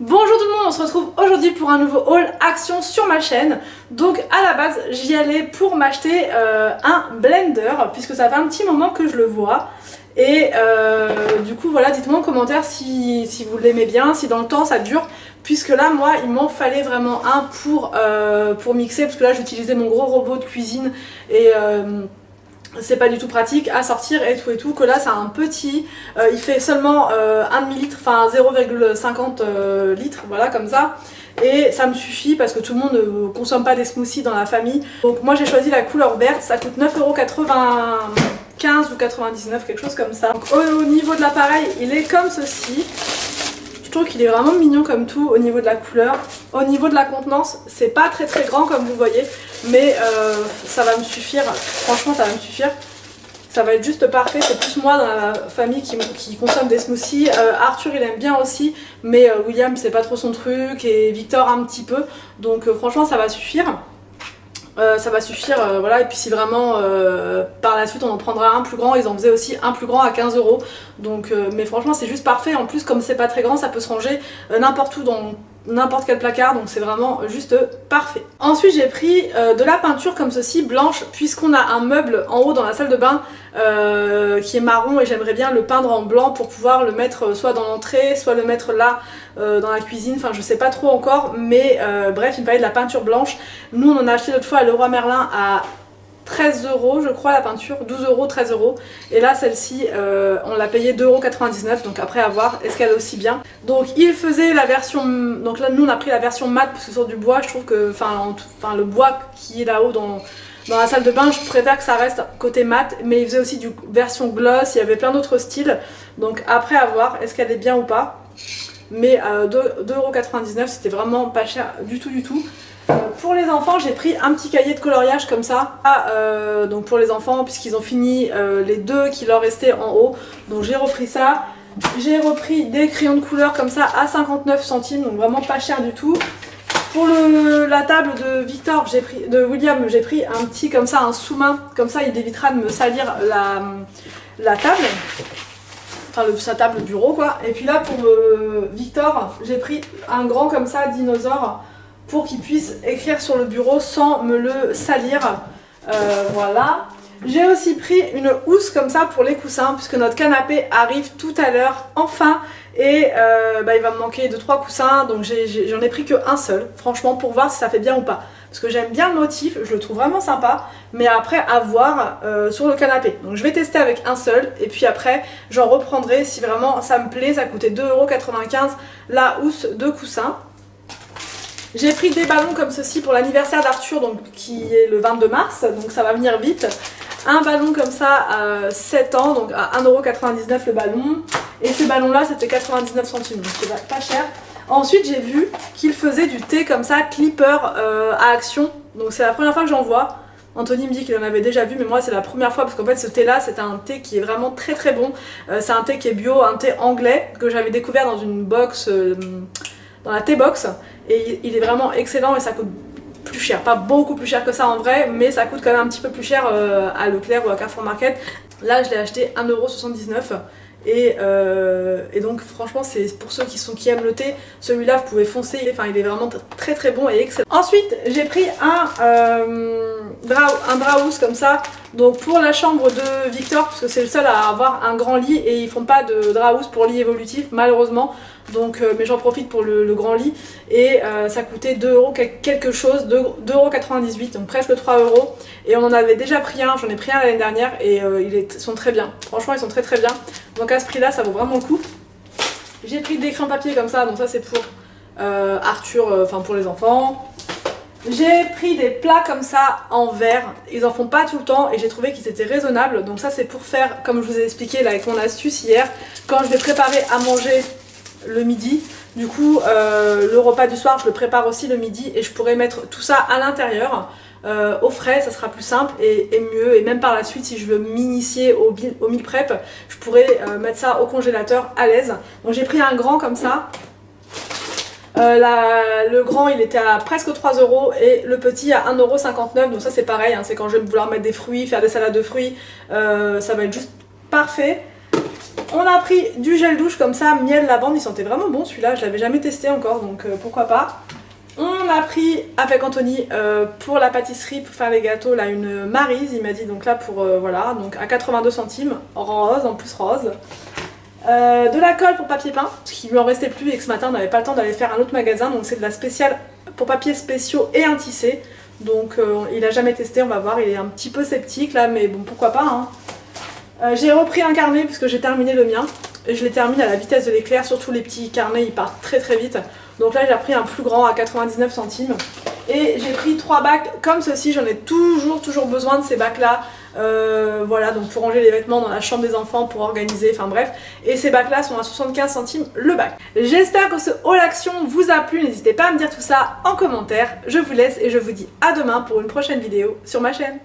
Bonjour tout le monde, on se retrouve aujourd'hui pour un nouveau haul action sur ma chaîne. Donc à la base j'y allais pour m'acheter un blender puisque ça fait un petit moment que je le vois. Et du coup voilà, dites-moi en commentaire si vous l'aimez bien, si dans le temps ça dure. Puisque là moi il m'en fallait vraiment un pour mixer, parce que là j'utilisais mon gros robot de cuisine et c'est pas du tout pratique à sortir et tout, que là c'est un petit, il fait seulement 1 demi-litre, enfin 0,50 litres, voilà comme ça, et ça me suffit parce que tout le monde ne consomme pas des smoothies dans la famille. Donc moi j'ai choisi la couleur verte, ça coûte 9,95 € ou 99, quelque chose comme ça. Donc, au niveau de l'appareil il est comme ceci. Je trouve qu'il est vraiment mignon comme tout au niveau de la couleur. Au niveau de la contenance, c'est pas très grand comme vous voyez, mais ça va me suffire, franchement ça va me suffire. Ça va être juste parfait, c'est plus moi dans la famille qui consomme des smoothies. Arthur il aime bien aussi, mais William c'est pas trop son truc et Victor un petit peu. Donc franchement ça va suffire. Voilà, et puis si vraiment par la suite on en prendra un plus grand, ils en faisaient aussi un plus grand à 15 €. Donc, mais franchement c'est juste parfait, en plus comme c'est pas très grand ça peut se ranger n'importe où dans n'importe quel placard, donc c'est vraiment juste parfait. Ensuite j'ai pris de la peinture comme ceci, blanche, puisqu'on a un meuble en haut dans la salle de bain qui est marron et j'aimerais bien le peindre en blanc pour pouvoir le mettre soit dans l'entrée, soit le mettre là dans la cuisine, enfin je sais pas trop encore, mais bref il me fallait de la peinture blanche. Nous on en a acheté l'autre fois à Leroy Merlin à 13 € je crois la peinture, 12 €, 13 €, et là celle-ci on l'a payée 2,99 €, donc après à voir est-ce qu'elle est aussi bien. Donc il faisait la version, donc là nous on a pris la version mat parce que sur du bois je trouve que, enfin le bois qui est là-haut dans la salle de bain je préfère que ça reste côté mat, mais il faisait aussi du version gloss, il y avait plein d'autres styles, donc après à voir est-ce qu'elle est bien ou pas. Mais 2,99 € c'était vraiment pas cher du tout. Pour les enfants j'ai pris un petit cahier de coloriage comme ça, donc pour les enfants puisqu'ils ont fini les deux qui leur restaient en haut, donc j'ai repris ça. J'ai repris des crayons de couleur comme ça à 59 centimes, donc vraiment pas cher du tout. Pour la table de Victor, de William, j'ai pris un petit comme ça, un sous-main, comme ça il évitera de me salir la table. Enfin sa table bureau quoi. Et puis là pour Victor, j'ai pris un grand comme ça, dinosaure, pour qu'il puisse écrire sur le bureau sans me le salir. Voilà. J'ai aussi pris une housse comme ça pour les coussins, puisque notre canapé arrive tout à l'heure, enfin. Et il va me manquer 2-3 coussins, donc j'en ai pris qu'un seul, franchement, pour voir si ça fait bien ou pas. Parce que j'aime bien le motif, je le trouve vraiment sympa, mais après à voir sur le canapé. Donc je vais tester avec un seul, et puis après j'en reprendrai si vraiment ça me plaît. Ça coûtait 2,95 € la housse de coussin. J'ai pris des ballons comme ceci pour l'anniversaire d'Arthur, donc qui est le 22 mars, donc ça va venir vite. Un ballon comme ça à 7 ans, donc à 1,99 € le ballon. Et ces ballons là c'était 99 centimes, donc c'est pas cher. Ensuite j'ai vu qu'il faisait du thé comme ça, clipper à action, donc c'est la première fois que j'en vois. Anthony me dit qu'il en avait déjà vu, mais moi c'est la première fois parce qu'en fait ce thé là c'est un thé qui est vraiment très bon. C'est un thé qui est bio, un thé anglais que j'avais découvert dans une box, dans la T-Box, et il est vraiment excellent et ça coûte plus cher, pas beaucoup plus cher que ça en vrai, mais ça coûte quand même un petit peu plus cher à Leclerc ou à Carrefour Market. Là je l'ai acheté 1,79 €. Et donc franchement c'est pour ceux qui aiment le thé, celui-là vous pouvez foncer, enfin il est vraiment très bon et excellent. Ensuite j'ai pris un drap housse comme ça, donc pour la chambre de Victor, parce que c'est le seul à avoir un grand lit et ils font pas de drap housse pour lit évolutif malheureusement. Donc, mais j'en profite pour le grand lit, et ça coûtait 2 € quelque chose, 2,98 €, donc presque 3 €. Et on en avait déjà pris un, j'en ai pris un l'année dernière, et ils sont très bien, franchement ils sont très bien. Donc à ce prix là ça vaut vraiment le coup. J'ai pris des crayons papier comme ça, donc ça c'est pour Arthur, enfin pour les enfants. J'ai pris des plats comme ça en verre, ils en font pas tout le temps et j'ai trouvé qu'ils étaient raisonnables. Donc ça c'est pour faire, comme je vous ai expliqué là avec mon astuce hier, quand je vais préparer à manger le midi. Du coup le repas du soir je le prépare aussi le midi et je pourrais mettre tout ça à l'intérieur au frais, ça sera plus simple et mieux. Et même par la suite si je veux m'initier au meal prep, je pourrais mettre ça au congélateur à l'aise. Donc j'ai pris un grand comme ça. Le grand il était à presque 3 € et le petit à 1,59 €. Donc ça c'est pareil, hein, c'est quand je vais vouloir mettre des fruits, faire des salades de fruits, ça va être juste parfait. On a pris du gel douche comme ça, miel, lavande, il sentait vraiment bon celui-là, je l'avais jamais testé encore donc pourquoi pas. On a pris avec Anthony pour la pâtisserie, pour faire les gâteaux, là une Maryse, il m'a dit donc là pour voilà, donc à 82 centimes, rose, en plus rose. De la colle pour papier peint, parce qu'il lui en restait plus et que ce matin on n'avait pas le temps d'aller faire un autre magasin, donc c'est de la spéciale pour papiers spéciaux et un tissé. Donc il a jamais testé, on va voir, il est un petit peu sceptique là, mais bon pourquoi pas hein. J'ai repris un carnet puisque j'ai terminé le mien. Et je les termine à la vitesse de l'éclair, surtout les petits carnets ils partent très très vite. Donc là j'ai pris un plus grand à 99 centimes. Et j'ai pris 3 bacs comme ceci, j'en ai toujours besoin de ces bacs là. Voilà, donc pour ranger les vêtements dans la chambre des enfants, pour organiser, enfin bref. Et ces bacs là sont à 75 centimes le bac. J'espère que ce haul action vous a plu, n'hésitez pas à me dire tout ça en commentaire. Je vous laisse et je vous dis à demain pour une prochaine vidéo sur ma chaîne.